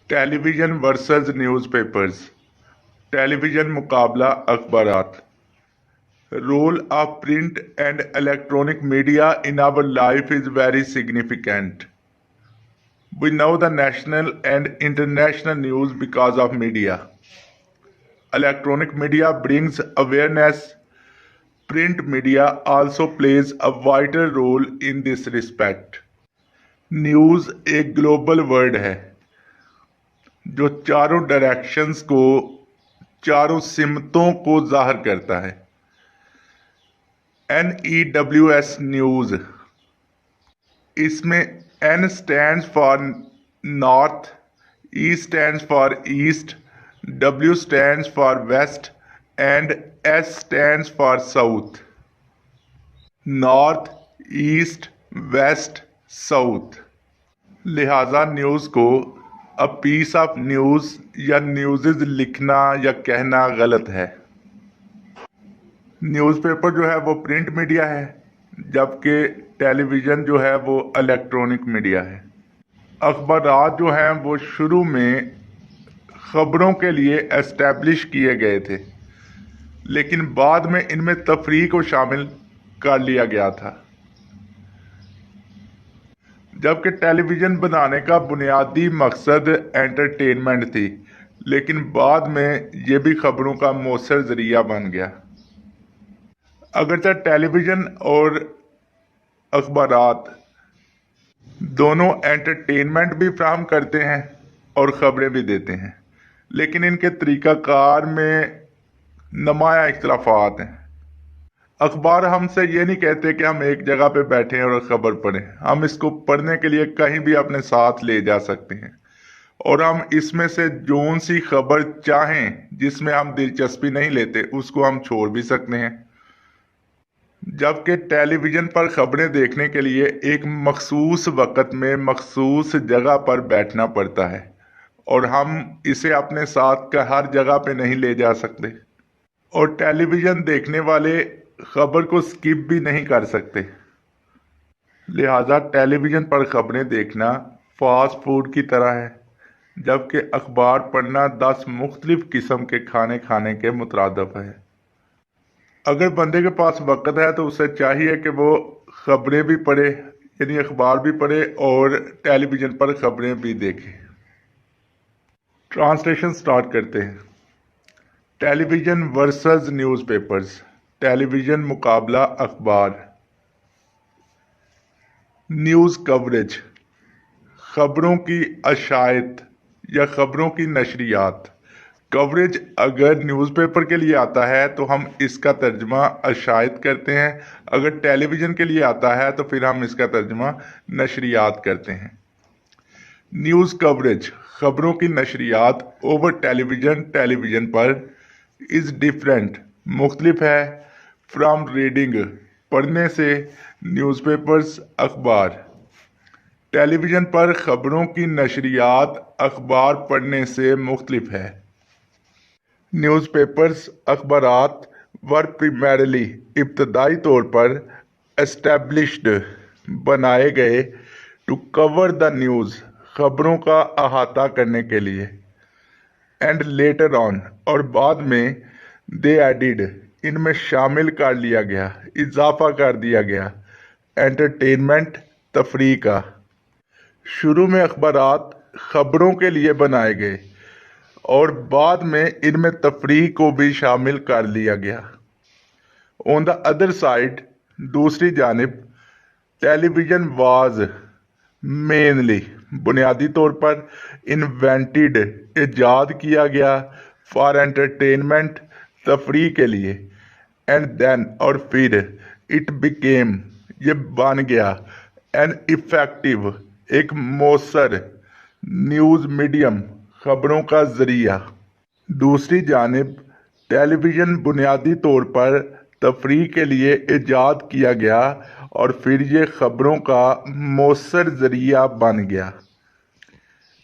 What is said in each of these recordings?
ٹیلی vision versus news papers, ٹیلی vision مقابلہ اخبارات۔ Role of print and electronic media in our life is very significant. We know the national and international news because of media. Electronic media brings awareness. Print media also plays a vital role in this respect. News ایک global word ہے جو چاروں directions کو، چاروں سمتوں کو ظاہر کرتا ہے۔ NEWS نیوز، اس میں N stands for North, E stands for East, W stands for West and S stands for South. North, East, West, South. لہذا نیوز کو a piece of news یا نیوزز لکھنا یا کہنا غلط ہے۔ نیوز پیپر جو ہے وہ پرنٹ میڈیا ہے، جبکہ ٹیلی ویژن جو ہے وہ الیکٹرونک میڈیا ہے۔ اخبارات جو ہیں وہ شروع میں خبروں کے لیے اسٹیبلش کیے گئے تھے، لیکن بعد میں ان میں تفریح کو شامل کر لیا گیا تھا۔ جبکہ ٹیلی ویژن بنانے کا بنیادی مقصد انٹرٹینمنٹ تھی، لیکن بعد میں یہ بھی خبروں کا مؤثر ذریعہ بن گیا۔ اگرچہ ٹیلی ویژن اور اخبارات دونوں انٹرٹینمنٹ بھی فراہم کرتے ہیں اور خبریں بھی دیتے ہیں، لیکن ان کے طریقہ کار میں نمایاں اختلافات ہیں۔ اخبار ہم سے یہ نہیں کہتے کہ ہم ایک جگہ پہ بیٹھیں اور خبر پڑھیں، ہم اس کو پڑھنے کے لیے کہیں بھی اپنے ساتھ لے جا سکتے ہیں، اور ہم اس میں سے جون سی خبر چاہیں جس میں ہم دلچسپی نہیں لیتے اس کو ہم چھوڑ بھی سکتے ہیں۔ جبکہ ٹیلی ویژن پر خبریں دیکھنے کے لیے ایک مخصوص وقت میں مخصوص جگہ پر بیٹھنا پڑتا ہے، اور ہم اسے اپنے ساتھ ہر جگہ پہ نہیں لے جا سکتے، اور ٹیلی ویژن دیکھنے والے خبر کو سکپ بھی نہیں کر سکتے۔ لہذا ٹیلی ویژن پر خبریں دیکھنا فاسٹ فوڈ کی طرح ہے، جبکہ اخبار پڑھنا 10 مختلف قسم کے کھانے کھانے کے مترادف ہے۔ اگر بندے کے پاس وقت ہے تو اسے چاہیے کہ وہ خبریں بھی پڑھے، یعنی اخبار بھی پڑھے اور ٹیلی ویژن پر خبریں بھی دیکھے۔ ٹرانسلیشن سٹارٹ کرتے ہیں۔ ٹیلی ویژن ورسز نیوز پیپرز، ٹیلی ویژن مقابلہ اخبار۔ نیوز کوریج، خبروں کی اشاعت یا خبروں کی نشریات۔ کوریج اگر نیوز پیپر کے لیے آتا ہے تو ہم اس کا ترجمہ اشاعت کرتے ہیں، اگر ٹیلی ویژن کے لیے آتا ہے تو پھر ہم اس کا ترجمہ نشریات کرتے ہیں۔ نیوز کوریج، خبروں کی نشریات اوور ٹیلی ویژن پر از ڈیفرنٹ، مختلف ہے، فرام ریڈنگ، پڑھنے سے، نیوز پیپرز، اخبار۔ ٹیلی ویژن پر خبروں کی نشریات اخبار پڑھنے سے مختلف ہے۔ نیوز پیپرز، اخبارات ور پریمرلی، ابتدائی طور پر اسٹیبلشڈ، بنائے گئے ٹو کور دا نیوز، خبروں کا احاطہ کرنے کے لیے، اینڈ لیٹر آن، اور بعد میں دے ایڈڈ، ان میں شامل کر لیا گیا، اضافہ کر دیا گیا، انٹرٹینمنٹ، تفریح کا۔ شروع میں اخبارات خبروں کے لیے بنائے گئے اور بعد میں ان میں تفریح کو بھی شامل کر لیا گیا۔ آن دا ادر سائڈ، دوسری جانب، ٹیلی ویژن واز مینلی، بنیادی طور پر، انوینٹڈ، ایجاد کیا گیا، فار انٹرٹینمنٹ، تفریح کے لیے، اینڈ دین، اور پھر، اٹ بیکیم، یہ بن گیا، این افیکٹو، ایک مؤثر، نیوز میڈیم، خبروں کا ذریعہ۔ دوسری جانب، ٹیلی ویژن بنیادی طور پر تفریح کے لیے ایجاد کیا گیا اور پھر یہ خبروں کا مؤثر ذریعہ بن گیا۔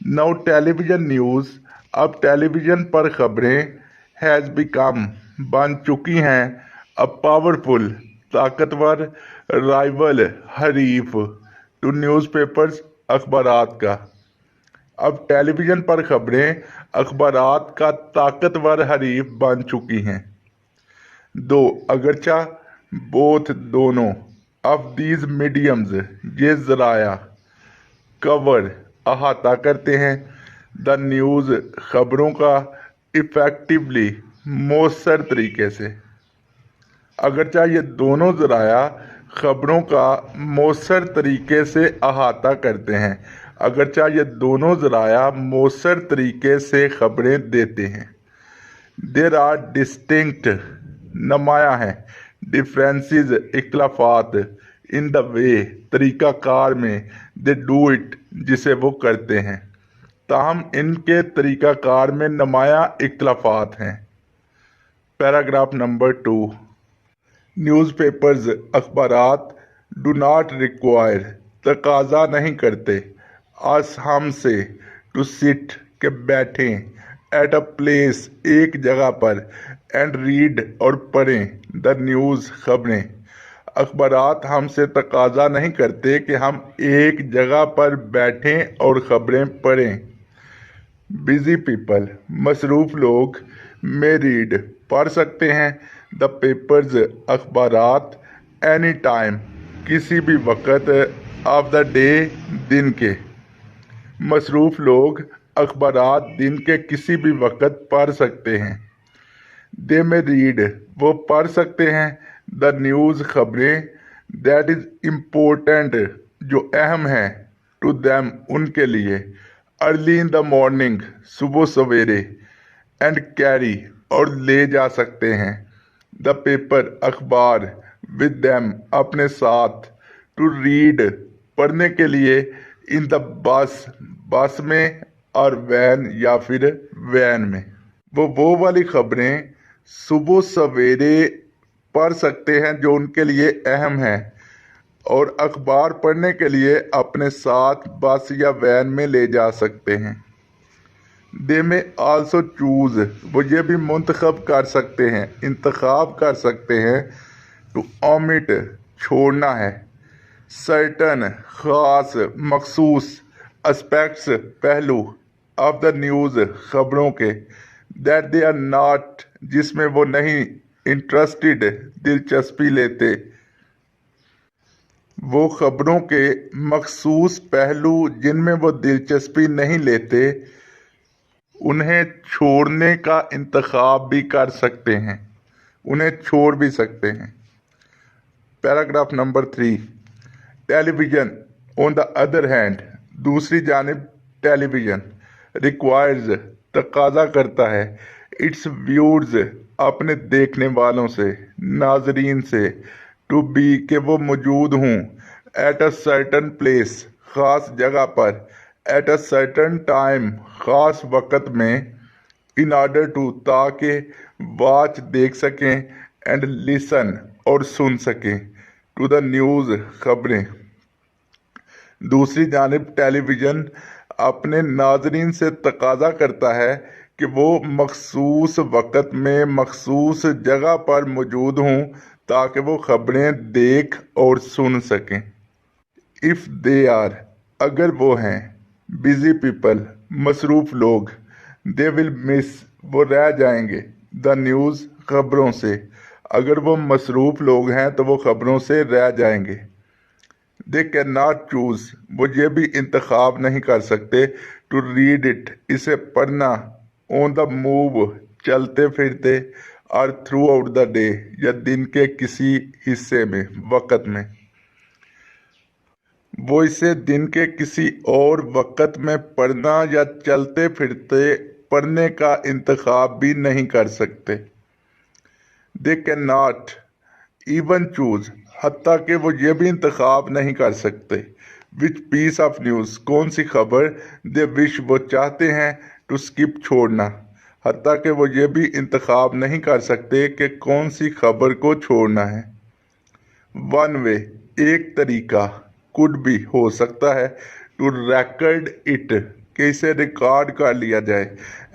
نو ٹیلی ویژن نیوز، اب ٹیلی ویژن پر خبریں، ہیز بیکم، بن چکی ہیں، اے پاورفل، طاقتور، رائیول، حریف، ٹو نیوز پیپرز، اخبارات کا۔ अब टेलीविज़न पर खबरें अखबारात का ताकतवर हरीफ बन चुकी हैं। दो अगरचा बोथ दोनों ऑफ दीज मीडियम्स ये ज़राया कवर अहाता करते हैं द न्यूज़ खबरों का इफ़ेक्टिवली मौसर तरीके से। अगरचा ये दोनों ज़राया खबरों का मौसर तरीके से अहाता करते हैं, अगरचा ये दोनों ज़राया मौसर तरीके से खबरें देते हैं। देर आर डिस्टिंक्ट नुमाया हैं डिफरेंसेस इख्तलाफात इन द वे तरीक़ा कार में दे डू इट जिसे वो करते हैं, ताहम इनके तरीक़ा कार में नुमाया इख्तलाफात हैं। पैराग्राफ नंबर 2 न्यूज़पेपर्स अखबारात डू नॉट रिक्वायर तकाजा नहीं करते अस हमसे टू सिट के बैठें एट अ प्लेस एक जगह पर एंड रीड और पढ़ें द न्यूज़ खबरें। अखबारात हमसे तकाजा नहीं करते कि हम एक जगह पर बैठें और ख़बरें पढ़ें। बिजी पीपल मसरूफ़ लोग में रीड पढ़ सकते हैं द पेपर्स अखबारात एनी टाइम किसी भी वक्त ऑफ द डे दिन के। मसरूफ़ लोग अखबारात दिन के किसी भी वक्त पढ़ सकते हैं। दे में रीड वो पढ़ सकते हैं द न्यूज़ खबरें दैट इज़ इम्पोर्टेंट जो अहम है टू दैम उनके लिए अर्ली इन द मॉर्निंग सुबह सवेरे एंड कैरी और ले जा सकते हैं द पेपर अखबार विद दैम अपने साथ टू रीड पढ़ने के लिए इन द बस में और वैन या फिर वैन में। वो वाली खबरें सुबह सवेरे पढ़ सकते हैं जो उनके लिए अहम है और अखबार पढ़ने के लिए अपने साथ बस या वैन में ले जा सकते हैं। दे में आल्सो चूज़ वो ये भी मुंतखब कर सकते हैं इंतखाब कर सकते हैं टू ओमिट छोड़ना है सर्टन ख़ास मखसूस एस्पेक्ट्स पहलू ऑफ द न्यूज़ खबरों के दैट दे आर नॉट जिसमें वो नहीं इंटरेस्टेड दिलचस्पी लेते। वो खबरों के मखसूस पहलू जिनमें वो दिलचस्पी नहीं लेते उन्हें छोड़ने का इंतखाब भी कर सकते हैं, उन्हें छोड़ भी सकते हैं। Paragraph number 3 television on the other hand दूसरी जानिब टेलीविज़न रिक्वायर्स तकाजा करता है इट्स व्यूअर्स अपने देखने वालों से नाजरीन से टू बी के वो मौजूद हूँ एट अ सर्टन प्लेस ख़ास जगह पर एट अ सर्टन टाइम ख़ास वक़्त में इन आर्डर टू ताकि वॉच देख सकें एंड लिसन और सुन सकें टू द न्यूज़ खबरें। दूसरी जानिब टेलीविज़न अपने नाजरीन से तकाजा करता है कि वो मखसूस वक़्त में मखसूस जगह पर मौजूद हों ताकि वो खबरें देख और सुन सकें। इफ़ दे आर अगर वो हैं बिज़ी पीपल मसरूफ़ लोग दे विल मिस वो रह जाएंगे द न्यूज़ खबरों से। अगर वो मसरूफ़ लोग हैं तो वो खबरों से रह जाएंगे। दे कैन नॉट चूज़ वो ये भी इंतखाब नहीं कर सकते टू रीड इट इसे पढ़ना ऑन द मूव चलते फिरते और थ्रू आउट द डे या दिन के किसी हिस्से में वक़्त में। वो इसे दिन के किसी और वक़्त में पढ़ना या चलते फिरते पढ़ने का इंतखाब भी नहीं कर सकते। They can not even choose हत्ता कि वो ये भी इंतखाब नहीं कर सकते विच पीस ऑफ न्यूज़ कौन सी खबर दे विश वो चाहते हैं टू स्किप छोड़ना। हत्ता कि वो ये भी इंतखाब नहीं कर सकते कि कौन सी खबर को छोड़ना है। वन वे एक तरीका कुड भी हो सकता है टू रिकॉर्ड इट कि इसे रिकॉर्ड कर लिया जाए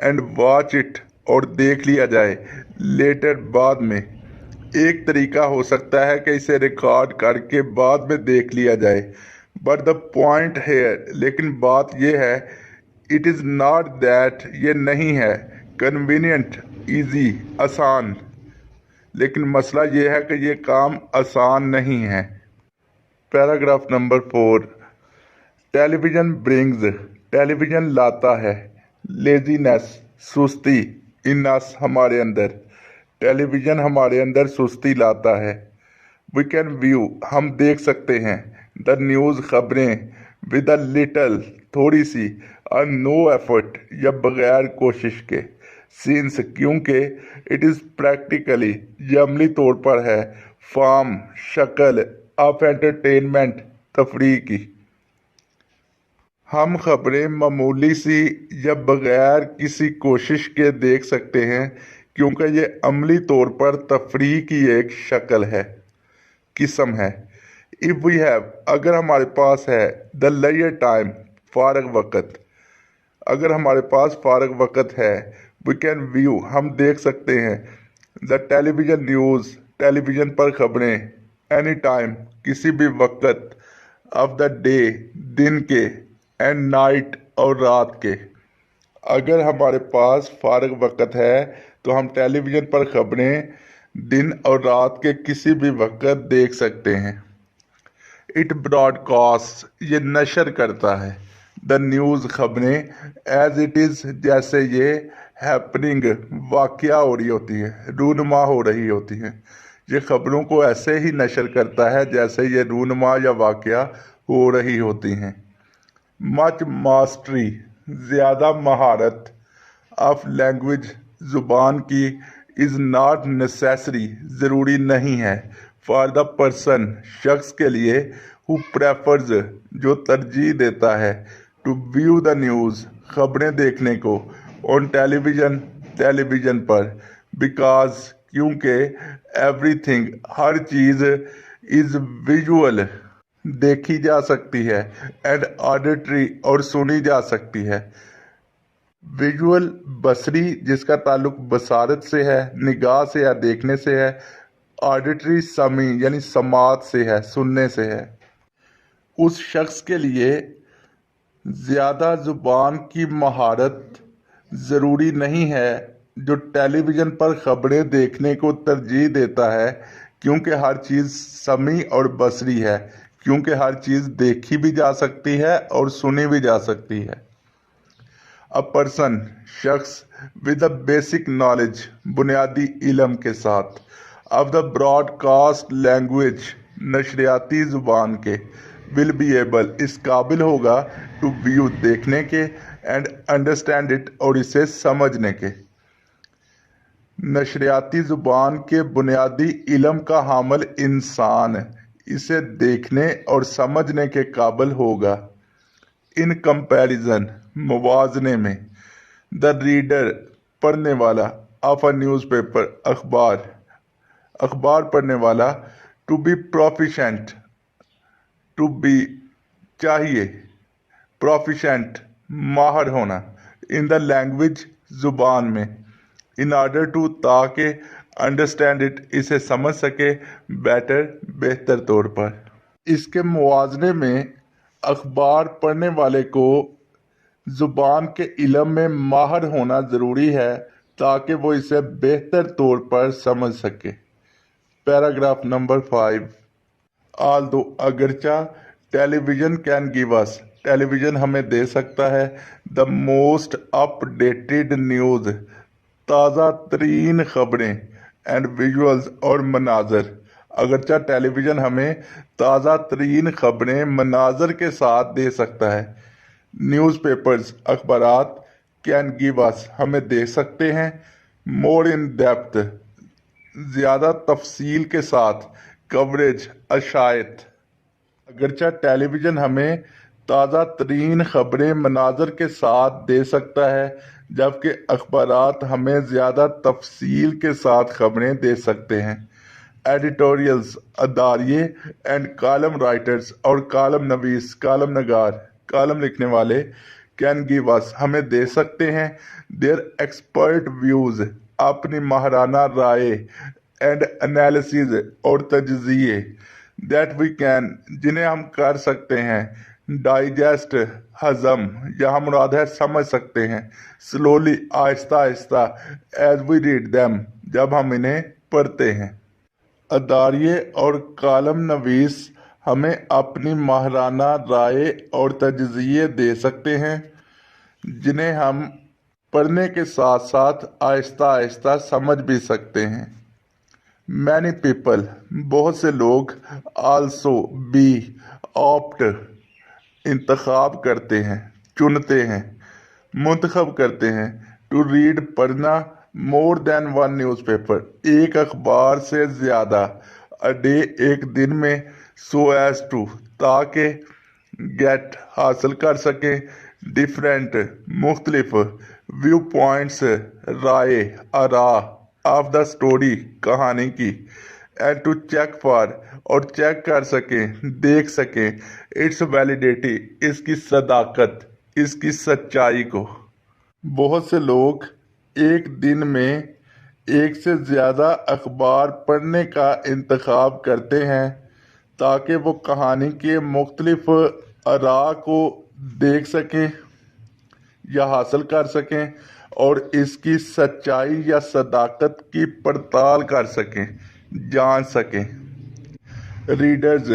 एंड वॉच इट और देख लिया जाए लेटर बाद में। एक तरीका हो सकता है कि इसे रिकॉर्ड करके बाद में देख लिया जाए बट द पॉइंट है लेकिन बात यह है इट इज़ नॉट दैट, ये नहीं है कन्वीनियंट, ईजी, आसान, लेकिन मसला ये है कि ये काम आसान नहीं है। Paragraph number 4, television brings, television लाता है, लेजीनेस, सुस्ती, इन अस, हमारे अंदर, टेलीविज़न हमारे अंदर सुस्ती लाता है। वी कैन व्यू, हम देख सकते हैं, द न्यूज़, खबरें, विद अ लिटल, थोड़ी सी, और नो एफर्ट, या बगैर कोशिश के, सिंस, क्योंकि, इट इज़ प्रैक्टिकली, ये अमली तौर पर है, फॉर्म, शक्ल, ऑफ एंटरटेनमेंट, तफरीह की। हम खबरें मामूली सी या बगैर किसी कोशिश के देख सकते हैं क्योंकि ये अमली तौर पर तफरीह की एक शक्ल है, किस्म है। इफ़ वी हैव, अगर हमारे पास है, द लेयर टाइम, फारग वक़्त, अगर हमारे पास फारग वक़्त है, वी कैन व्यू, हम देख सकते हैं, द टेलीविज़न न्यूज़, टेलीविज़न पर खबरें, एनी टाइम, किसी भी वक़्त, ऑफ द डे, दिन के, एंड नाइट, और रात के। अगर हमारे पास फारग वक़्त है तो हम टेलीविज़न पर खबरें दिन और रात के किसी भी वक़्त देख सकते हैं। इट ब्रॉडकास्ट, ये नशर करता है, द न्यूज़, खबरें, एज इट इज़, जैसे ये, हैपनिंग, वाक़या हो रही होती है, रूनुमा हो रही होती हैं। ये खबरों को ऐसे ही नशर करता है जैसे ये रूनुमा या वाक़या हो रही होती हैं। मच मास्टरी, ज़्यादा महारत, ऑफ लैंग्वेज, ज़ुबान की, इज़ नॉट नेसेसरी, ज़रूरी नहीं है, फॉर द पर्सन, शख्स के लिए, हु प्रेफर्स, जो तरजीह देता है, टू व्यू द न्यूज़, खबरें देखने को, ऑन टेलीविज़न, टेलीविज़न पर, बिकॉज, क्योंकि, everything, her cheese, is visual, देखी जा सकती है, एंड ऑडिटरी, और सुनी जा सकती है। विजुअल, बसरी, जिसका ताल्लुक बसारत से है, निगाह से है, देखने से है। ऑडिटरी, समी, यानी समात से है, सुनने से है। उस शख्स के लिए ज़्यादा ज़ुबान की महारत ज़रूरी नहीं है जो टेलीविज़न पर खबरें देखने को तरजीह देता है, क्योंकि हर चीज़ समी और बसरी है, क्योंकि हर चीज़ देखी भी जा सकती है और सुनी भी जा सकती है। अ पर्सन, शख्स, विद अ बेसिक नॉलेज, बुनियादी इल्म के साथ, ऑफ द ब्रॉडकास्ट लैंग्वेज, नशरियाती ज़ुबान के, विल बी एबल, इस काबिल होगा, टू व्यू, देखने के, एंड अंडरस्टैंड इट, और इसे समझने के। नशरियाती ज़ुबान के बुनियादी इल्म का हामिल इंसान इसे देखने और समझने के काबिल होगा। इन कंपैरिजन, मुवाज़ने में, द रीडर, पढ़ने वाला, ऑफ अ न्यूज़पेपर, अखबार, अखबार पढ़ने वाला, to be proficient, to be, चाहिए, प्रोफिशेंट, माहर होना, इन द लैंग्वेज, ज़ुबान में, इन ऑर्डर टू, ताकि, अंडरस्टैंड इट, इसे समझ सके, बेटर, बेहतर तौर पर। इसके मुवाज़ने में अखबार पढ़ने वाले को ज़ुबान के इल्म में माहिर होना ज़रूरी है ताकि वो इसे बेहतर तौर पर समझ सके। पैराग्राफ नंबर 5, आल दो, अगरचा, television can give us, television हमें दे सकता है, द मोस्ट अपडेटेड न्यूज़, ताज़ा तरीन खबरें, एंड विजुअल्स, और मनाजर, अगरचा टेलीविज़न हमें ताज़ा तरीन खबरें मनाजर के साथ दे सकता है। न्यूज़पेपर्स, अखबारात, कैन गिव अस, हमें दे सकते हैं, मोर इन डेप्थ, ज़्यादा तफसील के साथ, कवरेज, अशायत, अगरचा टेलीविज़न हमें ताज़ा तरीन खबरें मनाजर के साथ दे सकता है, जबकि अखबारात हमें ज़्यादा तफसील के साथ खबरें दे सकते हैं। एडिटोरियल्स, अदारिये, एंड कॉलम राइटर्स, और कॉलम नवीस, कॉलम नगार, कॉलम लिखने वाले, कैन गिव अस, हमें दे सकते हैं, देयर एक्सपर्ट व्यूज़, अपनी माहराना राय, एंड एनालिसिस, और तजज़िये, दैट वी कैन, जिन्हें हम कर सकते हैं, डाइजेस्ट हजम, यहाँ मुराद है समझ सकते हैं। Slowly Aahista Aahista, as we read them, जब हम इन्हें पढ़ते हैं। अदारिये और कालम नवीस हमें अपनी माहिराना राय और तजज़िये दे सकते हैं, जिन्हें हम पढ़ने के साथ साथ आहिस्ता आहिस्ता समझ भी सकते हैं। मैनी पीपल, बहुत से लोग, आल्सो बी, ऑप्ट, इंतखाब करते हैं, चुनते हैं, मुंतखब करते हैं, टू रीड, पढ़ना, मोर देन वन न्यूज़पेपर, एक अखबार से ज़्यादा, अ डे, एक दिन में, सो एज टू, ताकि, गेट, हासिल कर सकें, डिफरेंट, मुख्तलिफ, व्यू पॉइंट्स, राय, आरा, ऑफ द स्टोरी, कहानी की, एंड टू चेक फॉर, और चेक कर सकें, देख सकें, इट्स वैलिडिटी, इसकी सदाकत, इसकी सच्चाई को। बहुत से लोग एक दिन में एक से ज़्यादा अखबार पढ़ने का इंतखाब करते हैं ताकि वो कहानी के मुख्तलिफ आरा को देख सकें या हासिल कर सकें और इसकी सच्चाई या सदाकत की पड़ताल कर सकें, जान सकें। रीडर्स,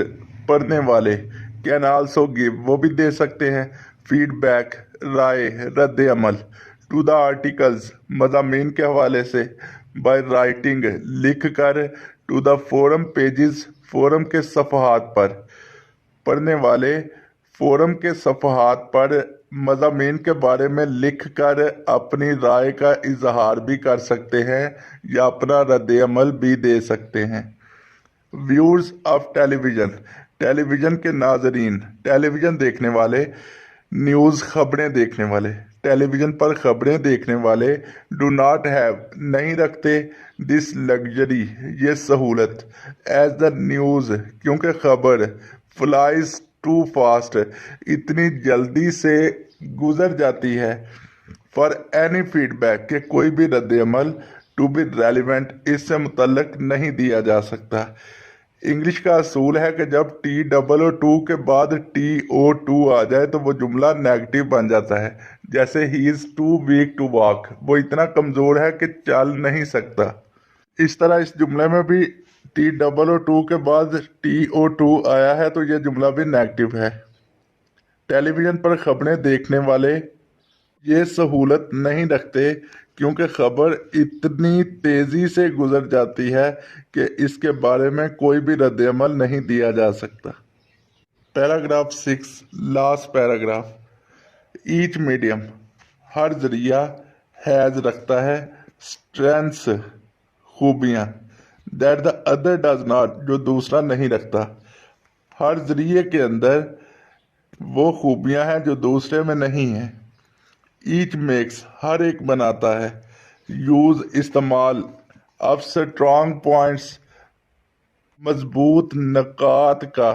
पढ़ने वाले, कैन आल्सो गिव, वो भी दे सकते हैं, फीडबैक, राय, रद्द अमल, टू द आर्टिकल्स, मज़ामीन के हवाले से, बाय राइटिंग, लिख कर, to the forum pages, forum के सफ़हात पर। पढ़ने वाले फोरम के सफ़हात पर मज़ामीन के बारे में लिख कर अपनी राय का इजहार भी कर सकते हैं या अपना रद्द अमल भी दे सकते हैं। व्यूअर्स ऑफ टेलीविज़न, टेलीविज़न के नाजरीन, टेलीविज़न देखने वाले, न्यूज़, खबरें देखने वाले, टेलीविज़न पर खबरें देखने वाले, डू नॉट हैव, नहीं रखते, दिस लग्जरी, ये सहूलत, एज द न्यूज़, क्योंकि खबर, फ्लाइज टू फास्ट, इतनी जल्दी से गुजर जाती है, फॉर एनी फीडबैक, के कोई भी रद्द अमल, टू बी रेलिवेंट, इससे मुतल्लक नहीं दिया जा सकता। इंग्लिश का असूल है कि जब TOO के बाद TO2 आ जाए तो वो जुमला नेगेटिव बन जाता है। जैसे ही is too weak to walk, वो इतना कमज़ोर है कि चल नहीं सकता। इस तरह इस जुमले में भी TOO के बाद TO2 आया है तो ये जुमला भी नेगेटिव है। टेलीविज़न पर खबरें देखने वाले ये सहूलत नहीं रखते क्योंकि खबर इतनी तेज़ी से गुजर जाती है कि इसके बारे में कोई भी रद्द अमल नहीं दिया जा सकता। Paragraph 6, last paragraph. Each medium, हर जरिया, हैज़, रखता है, स्ट्रेंथ्स, खूबियाँ, that the other does not, जो दूसरा नहीं रखता। हर जरिए के अंदर वो खूबियाँ हैं जो दूसरे में नहीं हैं। ईच मेक्स, हर एक बनाता है, यूज़, इस्तेमाल, ऑफ स्ट्रॉन्ग पॉइंट्स, मजबूत नकात का,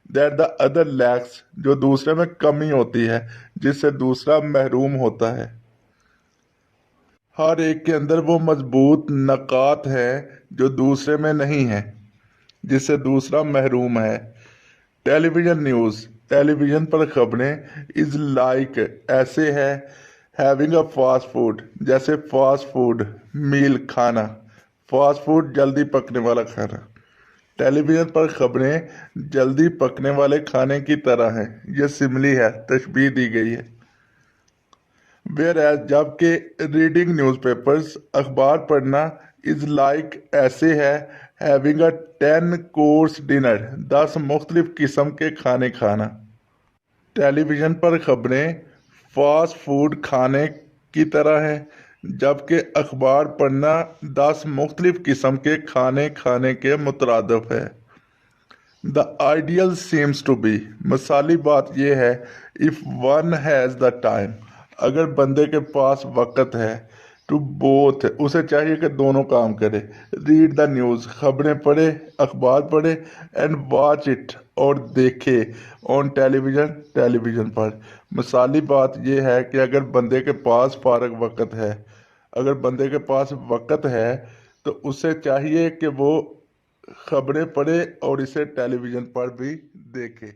दैट द अदर लैक्स, जो दूसरे में कमी होती है जिससे दूसरा महरूम होता है। हर एक के अंदर वो मजबूत नकात है जो दूसरे में नहीं है जिससे दूसरा महरूम है। टेलीविज़न न्यूज़, टेलीविज़न पर खबरें, इज़ लाइक, ऐसे है, हैविंग अ फास्ट फूड, जैसे फास्ट फूड मील, खाना, फास्ट फूड जल्दी पकने वाला खाना। टेलीविज़न पर खबरें जल्दी पकने वाले खाने की तरह हैं, यह सिमली है, तशबीह दी गई है। वेयर एज, जबकि रीडिंग न्यूज़पेपर्स, अखबार पढ़ना, इज़ लाइक, ऐसे है, हैविंग अ 10 कोर्स डिनर, 10 मुख्तलिफ किस्म के खाने खाना। टेलीविज़न पर खबरें फास्ट फूड खाने की तरह है जबकि अखबार पढ़ना 10 मुख्तलिफ किस्म के खाने खाने के मुतरादिफ है। The ideal seems to be, मिसाली बात यह है, if one has the time, अगर बंदे के पास वक़्त है, टू बोथ, उसे चाहिए कि दोनों काम करे, रीड द न्यूज़, खबरें पढ़े, अखबार पढ़े, एंड वॉच इट, और देखे, ऑन टेलीविज़न, टेलीविज़न पर। मिसाली बात यह है कि अगर बंदे के पास फारग वक़्त है, अगर बंदे के पास वक़्त है तो उसे चाहिए कि वो खबरें पढ़े और इसे टेलीविज़न पर भी देखे।